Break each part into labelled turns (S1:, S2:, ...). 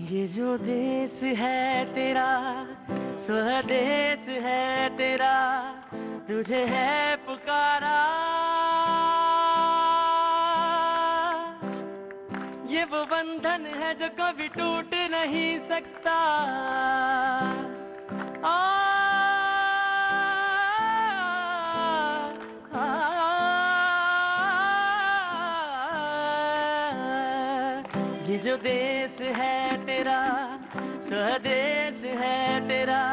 S1: ये जो देश है तेरा, स्वदेश है तेरा, तुझे है पुकारा। ये वो बंधन है जो कभी टूट नहीं सकता। आ, आ, ये जो देश है तेरा, स्वदेश है तेरा,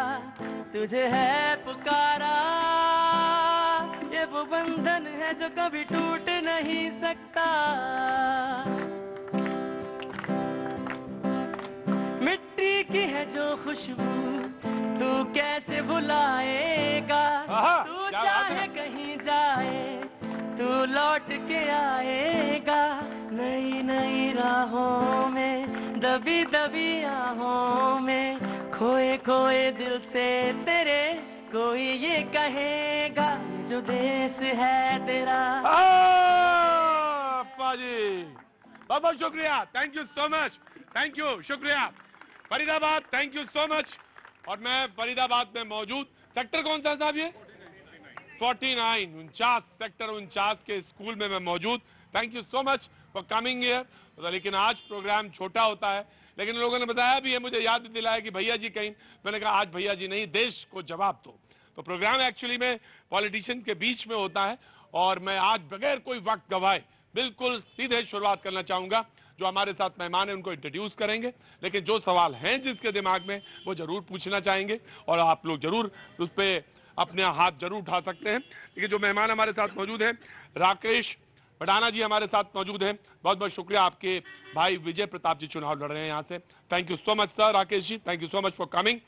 S1: तुझे है पुकारा। ये वो बंधन है जो कभी टूट नहीं सकता। मिट्टी की है जो खुशबू तू कैसे भुलाएगा। तू चाहे कहीं जाए तू लौट के आएगा। नई नई राहों में, दबी दबी आहों में, खोए खोए दिल से तेरे कोई ये कहेगा। जो देश है तेरा।
S2: पाजी बहुत बहुत शुक्रिया, thank you so much, thank you, शुक्रिया। Faridabad, thank you so much. और मैं फरीदाबाद में मौजूद, सेक्टर कौन सा साहब ये? 49, 49 सेक्टर 49 के स्कूल में मैं मौजूद। Thank you so much for coming here. लेकिन आज प्रोग्राम छोटा होता है, लेकिन लोगों ने बताया भी, ये मुझे याद दिलाया कि भैया जी कहीं, मैंने कहा आज भैया जी नहीं, देश को जवाब दो। तो प्रोग्राम एक्चुअली में पॉलिटिशियन के बीच में होता है और मैं आज बगैर कोई वक्त गवाए बिल्कुल सीधे शुरुआत करना चाहूंगा। जो हमारे साथ मेहमान हैं उनको इंट्रोड्यूस करेंगे, लेकिन जो सवाल हैं जिसके दिमाग में वो जरूर पूछना चाहेंगे और आप लोग जरूर उस पर अपने हाथ जरूर उठा सकते हैं। लेकिन जो मेहमान हमारे साथ मौजूद हैं, राकेश भडाना जी हमारे साथ मौजूद हैं। बहुत बहुत शुक्रिया, आपके भाई विजय प्रताप जी चुनाव लड़ रहे हैं यहाँ से। Thank you so much sir Rakesh ji, thank you so much for coming.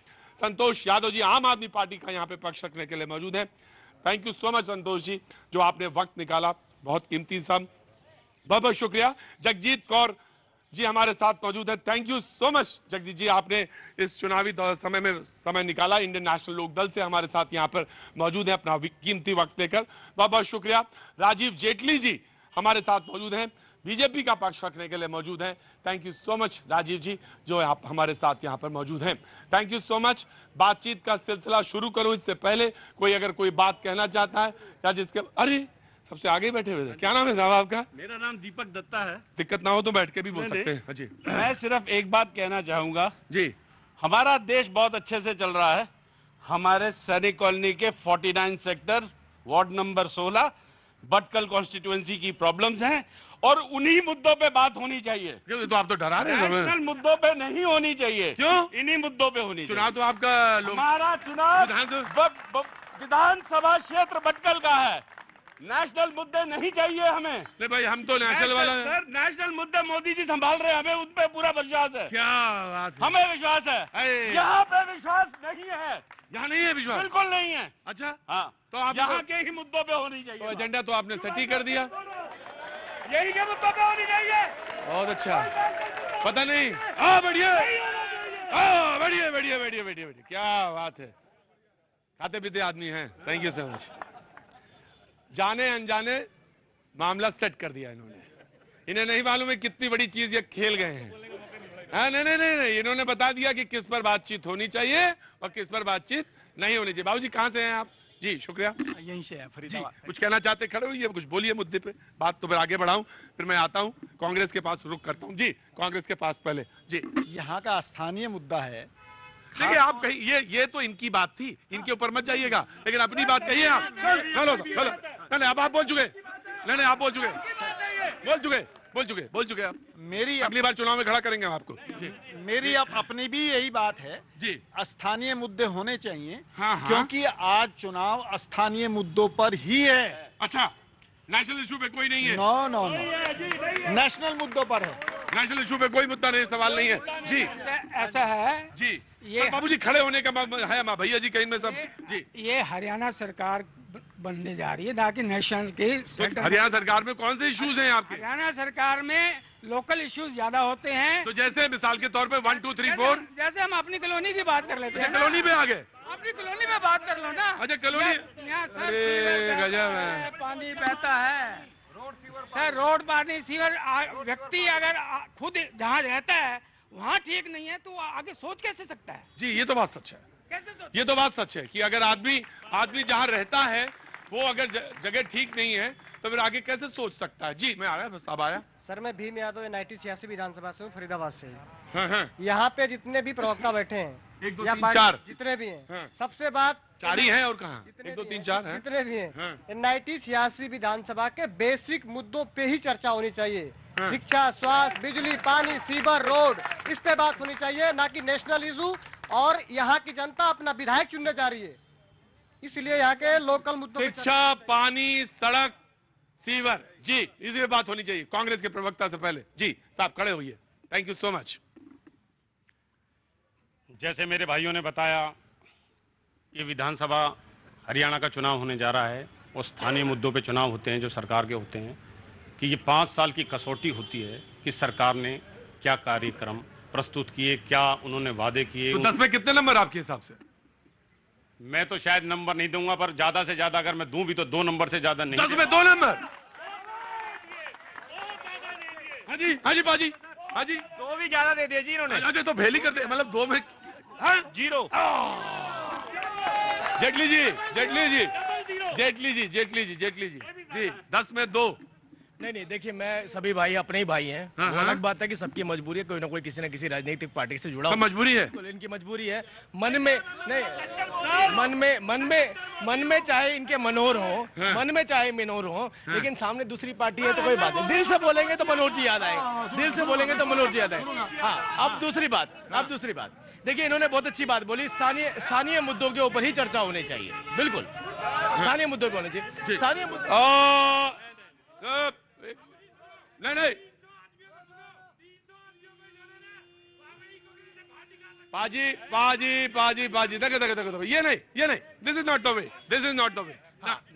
S2: Santosh Yadav ji Aam Aadmi party का यहाँ पे पक्ष रखने के लिए मौजूद हैं। Thank you so much Santosh ji, जो आपने वक्त निकाला, बहुत कीमती सा, बहुत बहुत शुक्रिया। जगजीत कौर जी हमारे साथ मौजूद है। Thank you so much Jagjit ji, आपने इस चुनावी समय में समय निकाला, इंडियन नेशनल लोक दल से हमारे साथ यहाँ पर मौजूद है अपना कीमती वक्त लेकर। बहुत बहुत शुक्रिया। राजीव जेटली जी हमारे साथ मौजूद हैं, बीजेपी का पक्ष रखने के लिए मौजूद हैं। Thank you so much Rajiv ji, जो आप हमारे साथ यहाँ पर मौजूद हैं। Thank you so much. बातचीत का सिलसिला शुरू करूं इससे पहले कोई अगर कोई बात कहना चाहता है या जिसके, अरे सबसे आगे बैठे हुए थे, क्या नाम है साहब आपका?
S3: मेरा नाम दीपक दत्ता है।
S2: दिक्कत ना हो तो बैठ के भी बोल सकते हैं जी।
S3: मैं सिर्फ एक बात कहना चाहूंगा
S2: जी,
S3: हमारा देश बहुत अच्छे से चल रहा है। हमारे सैनिक कॉलोनी के 49 sector ward number 16 Bhatkal constituency की प्रॉब्लम्स हैं और उन्हीं मुद्दों पे बात होनी चाहिए।
S2: क्यों? तो आप तो डरा रहे हैं।
S3: नेशनल मुद्दों पे नहीं होनी चाहिए।
S2: क्यों?
S3: इन्हीं मुद्दों पे होनी
S2: चुनाव तो आपका
S3: हमारा चुनाव विधानसभा क्षेत्र भटकल का है। नेशनल मुद्दे नहीं चाहिए हमें।
S2: नहीं भाई, हम तो नेशनल वाला
S3: सर, नेशनल मुद्दे मोदी जी संभाल रहे हैं, हमें उन पे पूरा विश्वास है।
S2: क्या बात है?
S3: हमें विश्वास है। यहाँ पे विश्वास नहीं है।
S2: यहाँ नहीं है विश्वास?
S3: बिल्कुल नहीं है।
S2: अच्छा,
S3: हाँ,
S2: तो आप
S3: यहाँ के ही मुद्दों पे होनी चाहिए।
S2: तो एजेंडा तो आपने सेट ही कर दिया।
S3: यही के मुद्दों पे होनी चाहिए।
S2: बहुत अच्छा, पता नहीं। हाँ बढ़िया, हाँ बढ़िया बढ़िया बढ़िया बढ़िया बढ़िया, क्या बात है। खाते पीते आदमी हैं। Thank you so much. जाने अनजाने मामला सेट कर दिया इन्होंने। इन्हें नहीं मालूम है कितनी बड़ी चीज ये खेल गए हैं। हाँ, नहीं नहीं नहीं नहीं, इन्होंने बता दिया कि किस पर बातचीत होनी चाहिए और किस पर बातचीत नहीं होनी चाहिए। बाबूजी कहाँ से हैं आप? जी शुक्रिया।
S4: यहीं से है
S2: जी,
S4: फरीदाबाद।
S2: कुछ कहना चाहते खड़े हुई, कुछ बोलिए मुद्दे पे, बात तो फिर आगे बढ़ाऊं, फिर मैं आता हूं कांग्रेस के पास, रुक करता हूं। जी, कांग्रेस के पास पहले जी।
S4: यहाँ का स्थानीय मुद्दा है।
S2: देखिए आप कहीं, ये तो इनकी बात थी, इनके ऊपर मत जाइएगा, लेकिन अपनी बात कहिए आप। हेलो हेलो, नहीं अब आप बोल चुके, नहीं आप बोल चुके, बोल चुके आप।
S4: मेरी
S2: अगली बार चुनाव में खड़ा करेंगे हम आपको जी।
S4: मेरी अपनी भी यही बात है
S2: जी,
S4: स्थानीय मुद्दे होने चाहिए।
S2: हाँ, हाँ।
S4: क्योंकि आज चुनाव स्थानीय मुद्दों पर ही है।
S2: अच्छा, नेशनल इशू पे कोई नहीं है?
S4: नो नो नो, नेशनल मुद्दों पर है।
S2: नेशनल इशू पे कोई मुद्दा नहीं, सवाल नहीं है जी।
S5: ऐसा है
S2: जी,
S5: ये
S2: बाबूजी खड़े होने का है, माँ भैया जी कहीं में सब जी।
S5: ये हरियाणा सरकार बनने जा रही है ना कि नेशनल के सेंटर।
S2: हरियाणा सरकार में कौन से इश्यूज हैं आपके?
S5: हरियाणा सरकार में लोकल इश्यूज ज्यादा होते हैं।
S2: तो जैसे मिसाल के तौर पे 1 2 3 4,
S5: जैसे हम अपनी कॉलोनी की बात कर लेते हैं।
S2: कॉलोनी में आ गए।
S5: अपनी कॉलोनी में बात कर लो ना।
S2: अच्छा कॉलोनी,
S5: यहाँ सर
S2: अरे
S5: सीवर बहता
S2: गजब
S5: है,
S2: है।
S5: पानी बहता है सर, रोड पानी सीवर। व्यक्ति अगर खुद जहाँ रहता है वहाँ ठीक नहीं है तो आगे सोच कैसे सकता है?
S2: जी ये तो बात सच है,
S5: कैसे सोच?
S2: ये तो बात सच है कि अगर आदमी जहां रहता है वो अगर जगह ठीक नहीं है तो फिर आगे कैसे सोच सकता है। जी मैं आया, बस अब आया।
S6: सर मैं भीम यादव 86 विधानसभा से हूँ, फरीदाबाद से।
S2: हाँ।
S6: यहाँ पे जितने भी प्रवक्ता बैठे हैं
S2: एक दो
S6: या
S2: तीन
S6: पार्टी-
S2: चार
S6: जितने भी हैं,
S2: हाँ।
S6: सबसे बात
S2: 4 ही है और कहाँ,
S6: जितने
S2: 1 2
S6: भी
S2: 3
S6: हैं,
S2: 4 हैं।
S6: जितने भी हैं
S2: हाँ।
S6: 86 विधानसभा के बेसिक मुद्दों पे ही चर्चा होनी चाहिए।
S2: हाँ।
S6: शिक्षा, स्वास्थ्य, बिजली, पानी, सीवर, रोड, इस पे बात होनी चाहिए, ना कि नेशनल इशू। और यहाँ की जनता अपना विधायक चुनने जा रही है, इसलिए यहाँ के लोकल मुद्दों पे
S2: शिक्षा, पानी, सड़क, सीवर, जी इसी पे बात होनी चाहिए। कांग्रेस के प्रवक्ता से पहले जी साहब खड़े होइए। Thank you so much.
S3: जैसे मेरे भाइयों ने बताया, ये विधानसभा हरियाणा का चुनाव होने जा रहा है और स्थानीय मुद्दों पे चुनाव होते हैं जो सरकार के होते हैं, कि ये 5 साल की कसौटी होती है कि सरकार ने क्या कार्यक्रम प्रस्तुत किए, क्या उन्होंने वादे किए।
S2: तो 10 में कितने नंबर आपके हिसाब से?
S3: मैं तो शायद नंबर नहीं दूंगा, पर ज्यादा से ज्यादा अगर मैं दूं भी तो 2 नंबर से ज्यादा नहीं।
S2: 10 में 2 नंबर। हाँ जी बाजी, हाँ जी
S5: 2 भी ज्यादा दे दिए जी इन्होंने।
S2: अच्छा तो फेल ही करते, मतलब 2 में। हाँ
S5: 0।
S2: जेटली जी जी 10 में 2।
S7: नहीं देखिए, मैं सभी भाई अपने ही भाई हैं।
S2: हाँ,
S7: वो
S2: हाँ।
S7: अलग बात है कि सबकी मजबूरी है, कोई ना कोई किसी न किसी राजनीतिक पार्टी से जुड़ा
S2: सब
S7: हुआ।
S2: मजबूरी है।
S7: बिल्कुल इनकी मजबूरी है। मन में चाहे इनके मनोहर हो,
S2: हाँ।
S7: मन में चाहे मनोहर हो, लेकिन सामने दूसरी पार्टी है तो कोई बात नहीं। दिल से बोलेंगे तो मनोहर जी याद आएंगे, दिल से बोलेंगे तो मनोहर जी याद आएंगे। हाँ, अब दूसरी बात देखिए, इन्होंने बहुत अच्छी बात बोली, स्थानीय मुद्दों के ऊपर ही चर्चा होनी चाहिए। बिल्कुल स्थानीय मुद्दों पर होनी चाहिए। स्थानीय
S2: नहीं पाजी देखो ये नहीं this is not the way.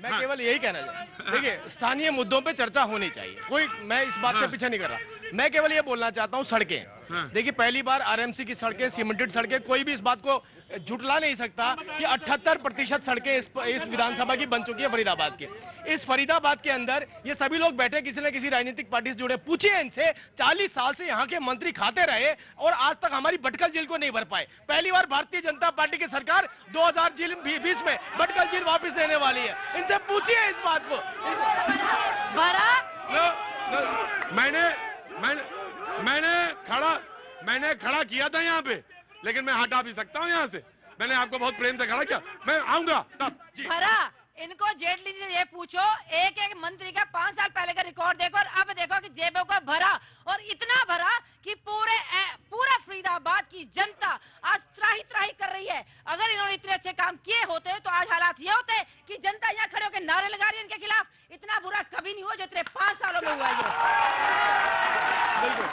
S7: मैं केवल यही कहना चाहता हूँ, देखिए स्थानीय मुद्दों पे चर्चा होनी चाहिए, मैं इस बात से पीछे नहीं कर रहा। मैं केवल ये बोलना चाहता हूँ, सड़कें, देखिए पहली बार आरएमसी की सड़कें, सीमेंटेड सड़कें, कोई भी इस बात को झुटला नहीं सकता कि 78% सड़कें इस विधानसभा की बन चुकी है फरीदाबाद की। इस फरीदाबाद के अंदर ये सभी लोग बैठे किसी न किसी राजनीतिक पार्टी से जुड़े। पूछिए इनसे, 40 साल से यहाँ के मंत्री खाते रहे और आज तक हमारी भटकल झील को नहीं भर पाए। पहली बार भारतीय जनता पार्टी की सरकार 2020 में भटकल झील वापस देने वाली है। इनसे पूछिए इस बात को।
S2: मैंने खड़ा किया था यहाँ पे, लेकिन मैं हटा भी सकता हूँ यहाँ से। मैंने आपको बहुत प्रेम से खड़ा किया, मैं आऊंगा तब।
S8: भरा, इनको जेटली से ये पूछो, एक मंत्री का 5 साल पहले का रिकॉर्ड देखो और अब देखो कि जेबों को भरा, और इतना भरा कि पूरा फरीदाबाद की जनता आज त्राही कर रही है। अगर इन्होंने इतने अच्छे काम किए होते तो आज हालात ये होते कि जनता यहाँ खड़े होकर नारे लगा रही है इनके खिलाफ। इतना बुरा कभी नहीं हुआ जो इतने 5 सालों में हुआ है।
S7: बिल्कुल,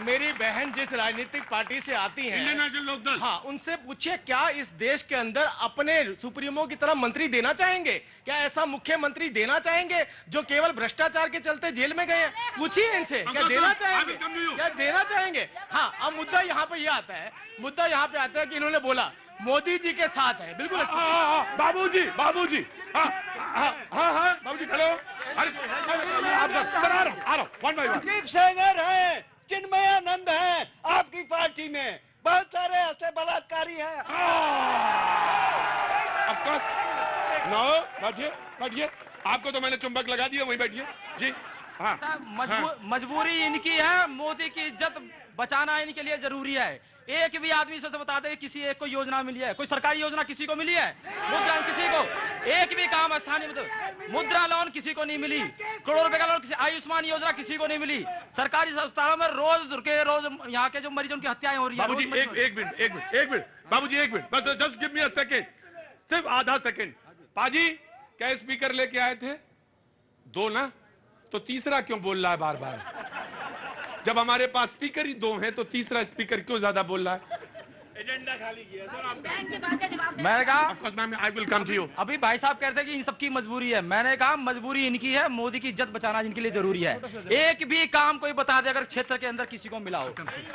S7: मेरी बहन जिस राजनीतिक पार्टी से आती है,
S2: इंडियन नेशनल लोकदल,
S7: हाँ, उनसे पूछिए क्या इस देश के अंदर अपने सुप्रीमो की तरह मंत्री देना चाहेंगे? क्या ऐसा मुख्यमंत्री देना चाहेंगे जो केवल भ्रष्टाचार के चलते जेल में गए हैं? पूछिए इनसे, क्या देना चाहेंगे? क्या देना चाहेंगे? हाँ, अब मुद्दा यहाँ पे आता है कि इन्होंने बोला मोदी जी के साथ है। बिल्कुल
S2: बाबूजी बाबूजी खड़े हो। आ रहा वन बाय वन।
S4: राजीव सेनर है, चिन्मयानंद है, आपकी पार्टी में बहुत सारे ऐसे बलात्कारी हैं।
S2: बैठिए, आपको तो मैंने चुंबक लगा दिया, वहीं बैठिए जी। हाँ,
S9: मजबूरी इनकी है, मोदी की इज्जत बचाना इनके लिए जरूरी है। एक भी आदमी से बता दे किसी एक को योजना मिली है, कोई सरकारी योजना किसी को मिली है? मुद्रा किसी को एक भी काम स्थानीय मुद्रा लोन किसी को नहीं मिली, करोड़ों रुपए का लोन, आयुष्मान योजना किसी को नहीं मिली। सरकारी अस्पतालों में रोज यहाँ के जो मरीजों की हत्याएं हो रही है।
S2: बाबूजी एक मिनट बाबूजी, एक मिनट बस, just give me a second, सिर्फ आधा सेकेंड। पाजी क्या स्पीकर लेके आए थे? 2 ना, तो तीसरा क्यों बोल रहा है बार बार? जब हमारे पास स्पीकर ही 2 हैं तो तीसरा स्पीकर क्यों ज्यादा बोल रहा है? एजेंडा खाली किया सर।
S9: मैंने कहा
S2: I will come to you.
S9: अभी भाई साहब कहते हैं कि इन सबकी मजबूरी है, मैंने कहा मजबूरी इनकी है, मोदी की इज्जत बचाना इनके लिए जरूरी है। एक भी काम कोई बता दे, अगर क्षेत्र के अंदर किसी को मिला हो,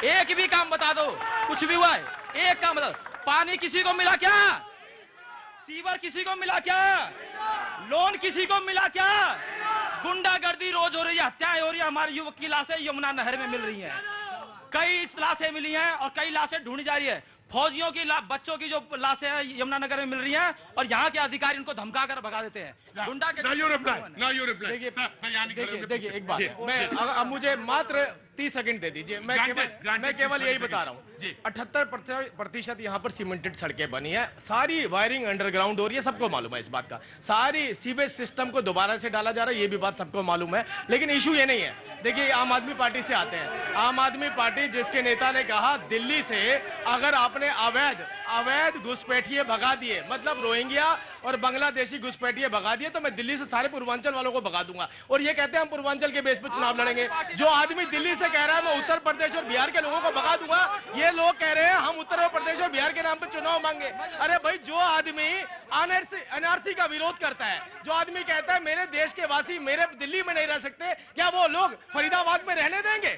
S9: एक भी काम बता दो, कुछ भी हुआ है, एक काम बता दो। पानी किसी को मिला क्या? सीवर किसी को मिला क्या? लोन किसी को मिला क्या? गुंडागर्दी रोज हो रही है, हत्याएं हो रही है, हमारे युवक की लाशें यमुना नहर में मिल रही हैं। कई लाशें मिली हैं और कई लाशें ढूंढी जा रही है। फौजियों की बच्चों की जो लाशें हैं यमुनानगर में मिल रही हैं और यहाँ के अधिकारी उनको धमकाकर भगा देते हैं। गुंडा के
S7: देखिए एक बात है, मैं अब मुझे मात्र 30 सेकंड दे दीजिए। मैं केवल यही बता रहा हूँ, 78% यहाँ पर सीमेंटेड सड़कें बनी है, सारी वायरिंग अंडरग्राउंड हो रही है, सबको मालूम है इस बात का। सारी सीवेज सिस्टम को दोबारा से डाला जा रहा है, ये भी बात सबको मालूम है। लेकिन इशू ये नहीं है। देखिए आम आदमी पार्टी से आते हैं। आम आदमी पार्टी जिसके नेता ने कहा दिल्ली से अगर आपने अवैध घुसपैठिए भगा दिए, मतलब रोहिंग्या और बांग्लादेशी घुसपैठिए भगा दिए, तो मैं दिल्ली से सारे पूर्वांचल वालों को भगा दूंगा। और ये कहते हैं हम पूर्वांचल के बेस पर चुनाव लड़ेंगे। जो आदमी दिल्ली से कह रहा है मैं उत्तर प्रदेश और बिहार के लोगों को भगा दूंगा, ये लोग कह रहे हैं हम उत्तर प्रदेश और बिहार के नाम पर चुनाव मांगे। अरे भाई, जो आदमी एनआरसी का विरोध करता है, जो आदमी कहता है मेरे देश के वासी मेरे दिल्ली में नहीं रह सकते, क्या वो लोग फरीदाबाद में रहने देंगे?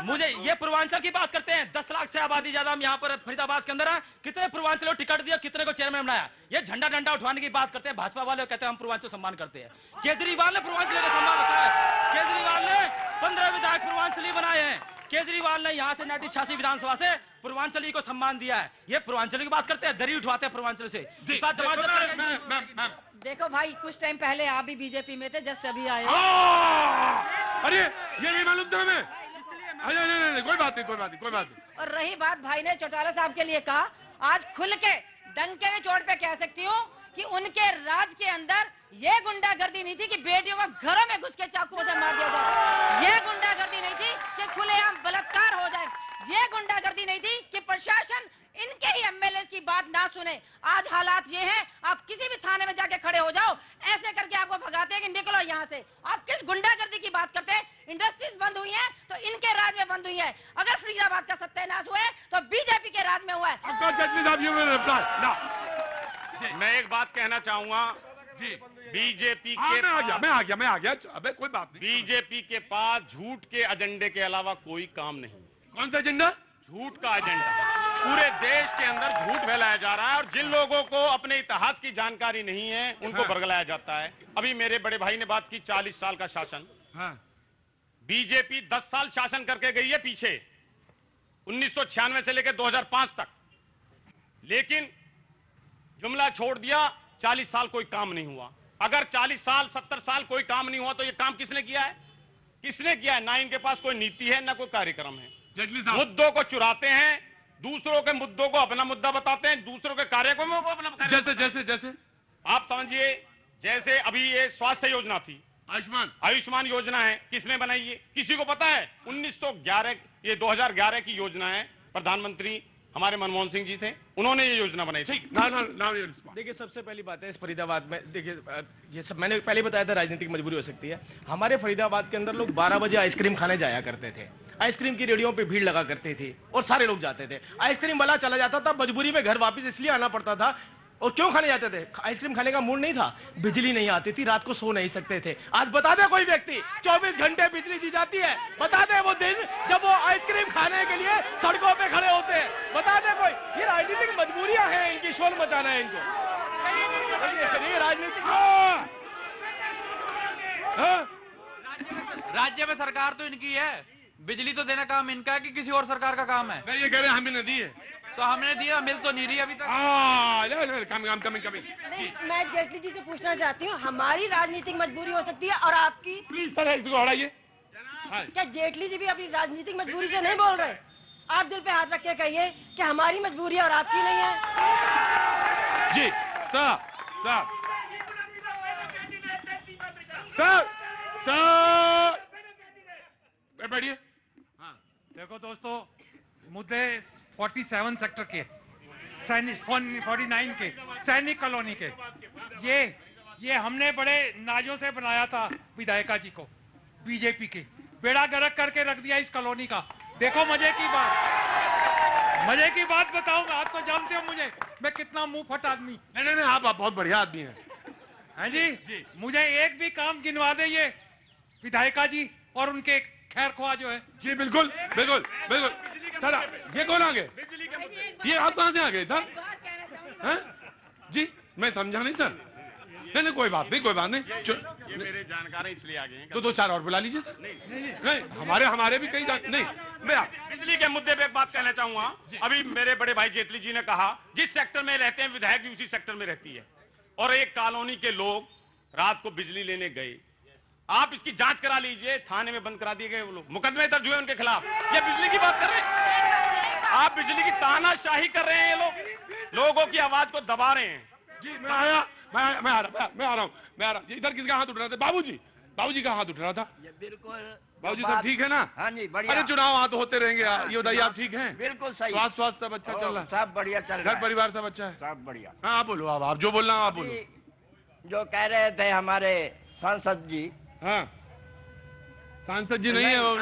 S9: मुझे ये पूर्वांचल की बात करते हैं। 10 लाख से आबादी ज्यादा हम यहाँ पर फरीदाबाद के अंदर है। कितने पूर्वांचल को टिकट दिया, कितने को चेयरमैन बनाया? ये झंडा डंडा उठाने की बात करते हैं भाजपा वाले, कहते हैं हम पूर्वांचल सम्मान करते हैं। केजरीवाल ने पूर्वांचल का सम्मान बताया। केजरीवाल ने 15 विधायक पूर्वांचली बनाए हैं। केजरीवाल ने यहाँ से 86 विधानसभा से पूर्वांचली को सम्मान दिया है। ये पूर्वांचली की बात करते हैं, दरी उठवाते हैं पूर्वांचल से।
S8: देखो भाई, कुछ टाइम पहले आप भी बीजेपी में थे, जस्ट अभी आए।
S2: अरे ये नहीं मालूम था हमें। नहीं, कोई बात नहीं।
S8: और रही बात, भाई ने चौटाला साहब के लिए कहा, आज खुल के डंके के चोट पे कह सकती हूँ कि उनके राज के अंदर ये गुंडागर्दी नहीं थी कि बेटियों को घरों में घुस के चाकू से मार दिया जाए। ये गुंडागर्दी नहीं थी कि खुलेआम बलात्कार हो जाए। ये गुंडागर्दी नहीं थी कि प्रशासन इनके ही एमएलए की बात ना सुने। आज हालात ये हैं, आप किसी भी थाने में जाके खड़े हो जाओ, ऐसे करके आपको भगाते हैं कि निकलो यहाँ से। आप किस गुंडागर्दी की बात करते हैं? इंडस्ट्रीज बंद हुई हैं तो इनके राज में बंद हुई है। अगर फरीदाबाद का सत्यानाश हुआ है तो बीजेपी के राज में हुआ है।
S3: मैं एक बात कहना चाहूंगा जी, बीजेपी के
S2: मैं आ गया। अबे कोई बात नहीं।
S3: बीजेपी के पास झूठ के एजेंडे के अलावा कोई काम नहीं।
S2: कौन सा एजेंडा?
S3: झूठ का एजेंडा। पूरे देश के अंदर झूठ फैलाया जा रहा है और जिन लोगों को अपने इतिहास की जानकारी नहीं है उनको बरगलाया जाता है। अभी मेरे बड़े भाई ने बात की 40 साल का शासन। बीजेपी 10 साल शासन करके गई है पीछे, 1996 से लेकर 2005 तक। लेकिन जुमला छोड़ दिया, 40 साल कोई काम नहीं हुआ। अगर 40 साल 70 साल कोई काम नहीं हुआ तो ये काम किसने किया है? किसने किया है? ना इनके पास कोई नीति है, ना कोई कार्यक्रम है। मुद्दों को चुराते हैं, दूसरों के मुद्दों को अपना मुद्दा बताते हैं, दूसरों के कार्यक्रमों को अपना। जैसे आप समझिए, जैसे अभी ये स्वास्थ्य योजना थी, आयुष्मान योजना है, किसने बनाई है? किसी को पता है? 1911 ये 2011 की योजना है। प्रधानमंत्री हमारे मनमोहन सिंह जी थे, उन्होंने ये योजना बनाई थी।
S7: देखिए, सबसे पहली बात है इस फरीदाबाद में, देखिए ये सब मैंने पहले बताया था, राजनीतिक मजबूरी हो सकती है। हमारे फरीदाबाद के अंदर लोग 12 बजे आइसक्रीम खाने जाया करते थे। आइसक्रीम की रेडियो पे भीड़ लगा करती थी और सारे लोग जाते थे। आइसक्रीम वाला चला जाता था, मजबूरी में घर वापस इसलिए आना पड़ता था। और क्यों खाने जाते थे? आइसक्रीम खाने का मूड नहीं था, बिजली नहीं आती थी, रात को सो नहीं सकते थे। आज बता दे कोई व्यक्ति 24 घंटे बिजली दी जाती है, बता दे वो दिन जब वो आइसक्रीम खाने के लिए सड़कों पे खड़े होते हैं, बता दे कोई। ये राजनीतिक मजबूरियां हैं इनकी, शोर मचाना है इनको। ये राजनीतिक
S9: राज्य में सरकार तो इनकी है, बिजली तो देना काम इनका है कि किसी और सरकार का काम है?
S2: ये कह रहे हैं हमें नहीं दी है,
S9: तो हमने दिया, मिल तो नहीं रही अभी तक।
S10: मैं जेटली जी से पूछना चाहती हूँ, हमारी राजनीतिक मजबूरी हो सकती है और आपकी?
S2: प्लीज सर इसको हटाइए।
S10: क्या जेटली जी भी अपनी राजनीतिक मजबूरी से नहीं बोल रहे? आप दिल पे हाथ रख के कहिए कि हमारी मजबूरी है और आपकी नहीं है।
S2: जी सर बैठिए।
S11: देखो दोस्तों, मुद्दे 47 सेक्टर के, 49 के, सैनिक कॉलोनी के, ये हमने बड़े नाजों से बनाया था विधायिका जी को, बीजेपी के। बेड़ा गर्क करके रख दिया इस कॉलोनी का। देखो मजे की बात बताऊंगा, आप तो जानते हो मुझे, मैं कितना मुंह फट आदमी।
S2: नहीं, आप बहुत बढ़िया आदमी हैं।
S11: हैं जी? मुझे एक भी काम गिनवा दे ये विधायिका जी और उनके खैर ख्वाह जो है।
S2: जी बिल्कुल। सर ये कौन आ गए? ये आप कहां से आ गए सर? हैं? जी मैं समझा नहीं सर। नहीं कोई बात नहीं।
S3: ये मेरे जानकार हैं इसलिए आ गए हैं।
S2: तो 2-4 और बुला लीजिए सर। नहीं हमारे भी कई नहीं मैं
S3: बिजली के मुद्दे पे एक बात कहना चाहूंगा। अभी मेरे बड़े भाई जेटली जी ने कहा जिस सेक्टर में रहते हैं विधायक भी उसी सेक्टर में रहती है, और एक कॉलोनी के लोग रात को बिजली लेने गए। आप इसकी जांच करा लीजिए, थाने में बंद करा दिए गए वो लोग, मुकदमे दर्ज हुए उनके खिलाफ। ये बिजली की बात कर रहे हैं आप, बिजली की तानाशाही कर रहे हैं ये लोग, लोगों की आवाज को दबा रहे हैं।
S2: जी मैं आ रहा हूँ। इधर किसका हाथ उठ रहा था? बाबूजी का हाथ उठ रहा था।
S12: बिल्कुल
S2: बाबूजी सब ठीक है ना?
S12: हाँ जी बढ़िया।
S2: अरे चुनाव हाथ होते रहेंगे, ये बताइए आप ठीक हैं?
S12: बिल्कुल सही।
S2: स्वास्थ्य सब अच्छा चल रहा है?
S12: सब बढ़िया चल रहा है।
S2: घर परिवार सब अच्छा है?
S12: सब बढ़िया।
S2: हाँ आप बोलो, आप जो बोलना आप बोलो।
S12: जो कह रहे थे हमारे सांसद जी,
S2: हाँ सांसद जी नहीं है वो,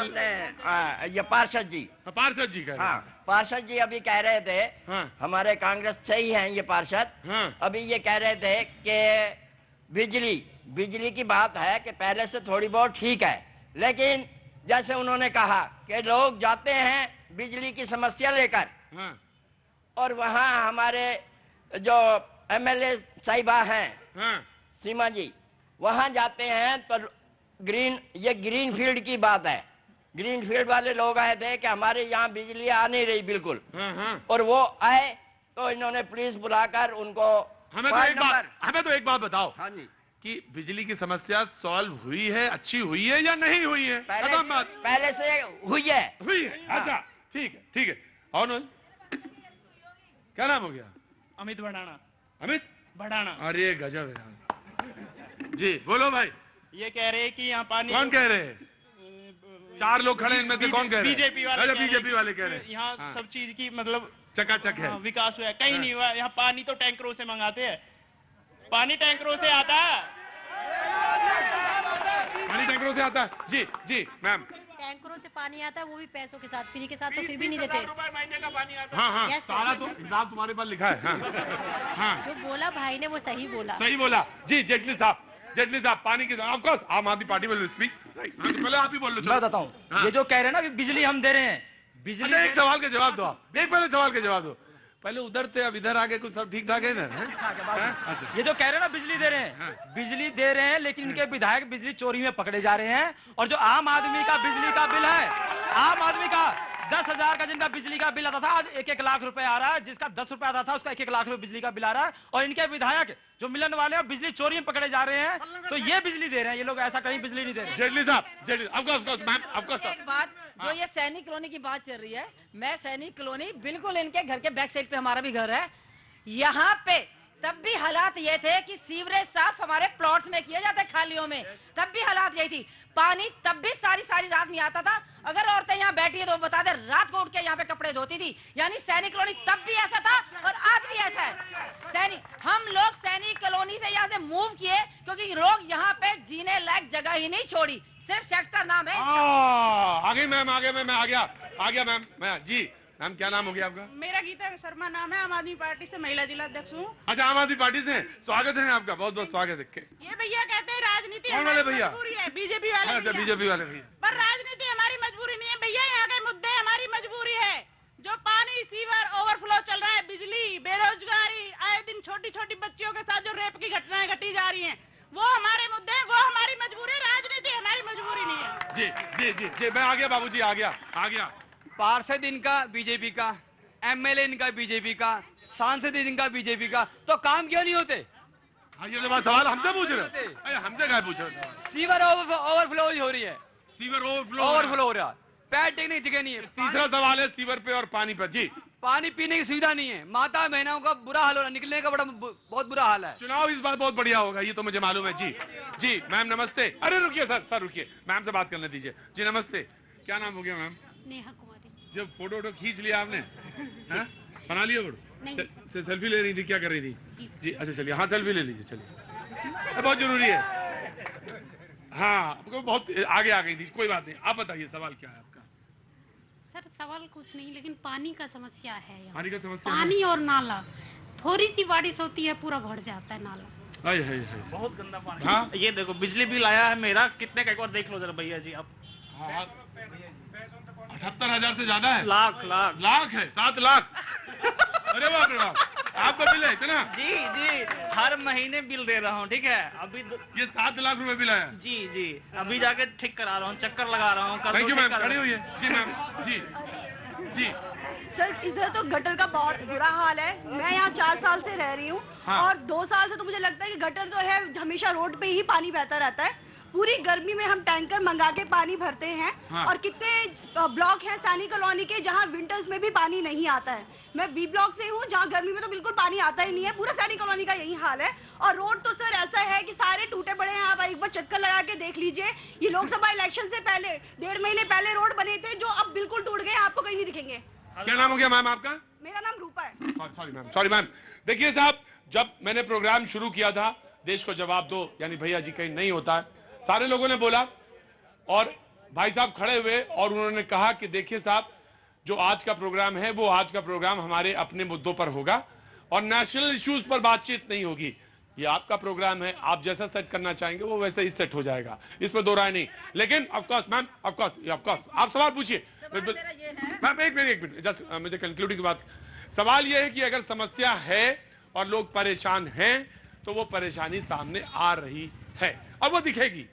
S12: ये पार्षद जी।
S2: पार्षद जी कह रहे हैं।
S12: हाँ पार्षद जी अभी कह रहे थे,
S2: हाँ
S12: हमारे कांग्रेस से ही हैं ये पार्षद।
S2: हाँ
S12: अभी ये कह रहे थे कि बिजली की बात है कि पहले से थोड़ी बहुत ठीक है, लेकिन जैसे उन्होंने कहा कि लोग जाते हैं बिजली की समस्या लेकर,
S2: हाँ
S12: और वहाँ हमारे जो एमएलए साहिबा हैं,
S2: हाँ
S12: सीमा जी, वहाँ जाते हैं तो ग्रीन फील्ड की बात है। ग्रीन फील्ड वाले लोग आए थे कि हमारे यहाँ बिजली आ नहीं रही बिल्कुल, और वो आए तो इन्होंने पुलिस बुलाकर उनको
S2: हमें तो एक बात बताओ।
S12: हाँ जी,
S2: कि बिजली की समस्या सॉल्व हुई है, अच्छी हुई है या नहीं हुई है?
S12: पहले से हुई है।
S2: अच्छा ठीक है। और क्या नाम हो गया?
S9: अमित भड़ाना।
S2: अमित
S9: भड़ाना।
S2: अरे गजब है जी, बोलो भाई।
S9: ये कह रहे हैं कि यहाँ पानी,
S2: कौन कह रहे हैं? 4 लोग खड़े, इनमें से कौन कह रहे हैं? बीजेपी वाले कह रहे हैं
S9: यहाँ सब चीज की मतलब
S2: चकाचक है,
S9: विकास हुआ है। कहीं नहीं हुआ। यहाँ पानी तो टैंकरों से मंगाते हैं, पानी टैंकरों से आता है।
S2: पानी टैंकरों से आता है? जी मैम।
S10: टैंकरों से पानी आता है, वो भी पैसों के साथ, फ्री के साथ तो फिर भी नहीं देते।
S9: महीने का पानी आता
S2: है। हाँ सारा तो हिसाब तुम्हारे पास लिखा है। हाँ
S10: जो बोला भाई ने वो सही
S2: बोला जी। जेटली साहब पानी के ऑफ कोर्स आम आदमी पार्टी विल स्पीक। पहले आप ही बोल लो।
S9: मैं बताता हूँ। ये जो कह रहे हैं ना बिजली हम दे रहे हैं, बिजली।
S2: एक सवाल का जवाब दो आप, पहले सवाल का जवाब दो। पहले उधर थे, अब इधर आके कुछ सब ठीक ठाक है ना?
S9: ये जो कह रहे हैं ना बिजली दे रहे हैं, लेकिन इनके विधायक बिजली चोरी में पकड़े जा रहे हैं। और जो आम आदमी का बिजली का बिल है, आम आदमी का 10,000 का जिनका बिजली का बिल आता था, आज 1-1 लाख रुपए आ रहा है। जिसका 10 रुपए आता था उसका 1-1 लाख रुपए बिजली का बिल आ रहा है। और इनके विधायक जो मिलन वाले हैं बिजली चोरी में पकड़े जा रहे हैं, तो ये बिजली दे रहे हैं। ये लोग ऐसा कहीं बिजली नहीं दे रहे।
S2: जेटली साहब मैम
S8: एक बात, जो ये सैनिक कॉलोनी की बात चल रही है, मैं सैनिक कॉलोनी बिल्कुल इनके घर के बैक साइड पे हमारा भी घर है। यहाँ पे तब भी हालात ये थे कि सीवरेज साफ हमारे प्लॉट्स में किए जाते खालियों में, तब भी हालात यही थी। पानी तब भी सारी रात नहीं आता था। अगर औरतें यहाँ बैठी है तो बता दे, रात को उठ के यहाँ पे कपड़े धोती थी। यानी सैनिक कॉलोनी तब भी ऐसा था और आज भी ऐसा है। हम लोग सैनिक कॉलोनी से यहाँ से मूव किए क्योंकि लोग यहाँ पे जीने लायक जगह ही नहीं छोड़ी, सिर्फ सेक्टर नाम है।
S2: आगे मैम, मैं आ गया मैम। जी मैम, क्या नाम हो गया आपका?
S13: मेरा गीता शर्मा नाम है, आम आदमी पार्टी से महिला जिला अध्यक्ष हूँ।
S2: अच्छा, आम आदमी पार्टी से स्वागत है आपका, बहुत बहुत स्वागत है।
S13: ये भैया कहते हैं राजनीति
S2: हमारी मजबूरी
S13: है, बीजेपी वाले।
S2: अच्छा, बीजेपी वाले भैया।
S13: पर राजनीति हमारी मजबूरी नहीं है भैया, यहाँ के मुद्दे हमारी मजबूरी है। जो पानी, सीवर, ओवरफ्लो चल रहा है, बिजली, बेरोजगारी, आए दिन छोटी छोटी बच्चियों के साथ जो रेप की घटनाएं घटी जा रही हैं, वो हमारे मुद्दे हैं, वो हमारी मजबूरी है। राजनीति हमारी मजबूरी नहीं है।
S2: जी मैं आ गया बाबूजी, आ गया।
S9: पार्षद इनका बीजेपी का, एमएलए इनका बीजेपी का, सांसद इनका बीजेपी का, तो काम क्यों नहीं होते?
S2: ये तो सवाल हमसे पूछ रहे हैं। हमसे क्या पूछ रहे हैं?
S9: सीवर ओवरफ्लो हो रही है।
S2: सीवर ओवरफ्लो
S9: हो रहा है, पैर टेकने की जगह नहीं है।
S2: तीसरा सवाल है सीवर पे और पानी पर। जी,
S9: पानी पीने की सुविधा नहीं है, माता बहनों का बुरा हाल हो रहा है, निकलने का बहुत बुरा हाल है।
S2: चुनाव इस बार बहुत बढ़िया होगा, ये तो मुझे मालूम है। जी मैम नमस्ते। अरे रुकिए सर रुकिए, मैम से बात करने दीजिए। जी नमस्ते, क्या नाम हो गया मैम?
S10: नेहा कुमारी।
S2: जब फोटो खींच लिया आपने, बना लिया फोटो? सेल्फी ले रही थी, क्या कर रही थी? जी अच्छा, चलिए, हाँ सेल्फी ले लीजिए, चलिए, बहुत जरूरी है। हाँ, आपको बहुत आगे आ गई थी, कोई बात नहीं। आप बताइए सवाल क्या है आपका?
S10: सर सवाल कुछ नहीं, लेकिन पानी का समस्या है यहाँ।
S2: पानी का समस्या?
S10: पानी और नाला, थोड़ी सी बारिश होती है पूरा भर जाता है नाला।
S9: बहुत गंदा पानी।
S2: हाँ?
S9: ये देखो बिजली बिल आया है मेरा, कितने का एक बार देख लो जरा भैया जी आप।
S2: 78,000 से ज्यादा है।
S9: लाख
S2: है, 7 लाख। अरे बाप रे बाप, आपका बिल है इतना?
S9: जी जी, हर महीने बिल दे रहा हूँ, ठीक है। अभी
S2: ये 7 लाख रुपए बिल आया?
S9: जी जी, अभी जाके ठीक करा रहा हूँ, चक्कर लगा रहा हूँ।
S2: थैंक यू मैम, खड़ी हुई है। जी मैम, जी जी।
S10: सर इधर तो गटर का बहुत बुरा हाल है। मैं यहाँ 4 साल से रह रही हूँ।
S2: हाँ।
S10: और 2 साल से तो मुझे लगता है कि गटर जो है हमेशा रोड पे ही पानी बहता रहता है। पूरी गर्मी में हम टैंकर मंगा के पानी भरते हैं।
S2: हाँ।
S10: और कितने ब्लॉक हैं सैनी कॉलोनी के जहाँ विंटर्स में भी पानी नहीं आता है। मैं बी ब्लॉक से हूँ जहाँ गर्मी में तो बिल्कुल पानी आता ही नहीं है। पूरा सैनी कॉलोनी का यही हाल है। और रोड तो सर ऐसा है कि सारे टूटे पड़े हैं। आप एक बार चक्कर लगा के देख लीजिए। ये लोकसभा इलेक्शन से पहले 1.5 महीने पहले रोड बने थे जो अब बिल्कुल टूट गए, आपको कहीं नहीं दिखेंगे।
S2: क्या नाम हो गया मैम आपका?
S10: मेरा नाम रूपा है।
S2: Sorry ma'am. देखिए साहब, जब मैंने प्रोग्राम शुरू किया था देश को जवाब दो, यानी भैया जी कहीं नहीं होता है, सारे लोगों ने बोला और भाई साहब खड़े हुए और उन्होंने कहा कि देखिए साहब, जो आज का प्रोग्राम है वो आज का प्रोग्राम हमारे अपने मुद्दों पर होगा और नेशनल इश्यूज पर बातचीत नहीं होगी। ये आपका प्रोग्राम है, आप जैसा सेट करना चाहेंगे वो वैसे ही सेट हो जाएगा, इसमें दो राय नहीं। लेकिन ऑफकोर्स मैम, ऑफकोर्स आप सवाल पूछिए। मैम एक मिनट जस्ट मुझे कंक्लूडिंग की बात। सवाल ये है कि अगर समस्या है और लोग परेशान हैं तो वो परेशानी सामने आ रही है और वो दिखेगी,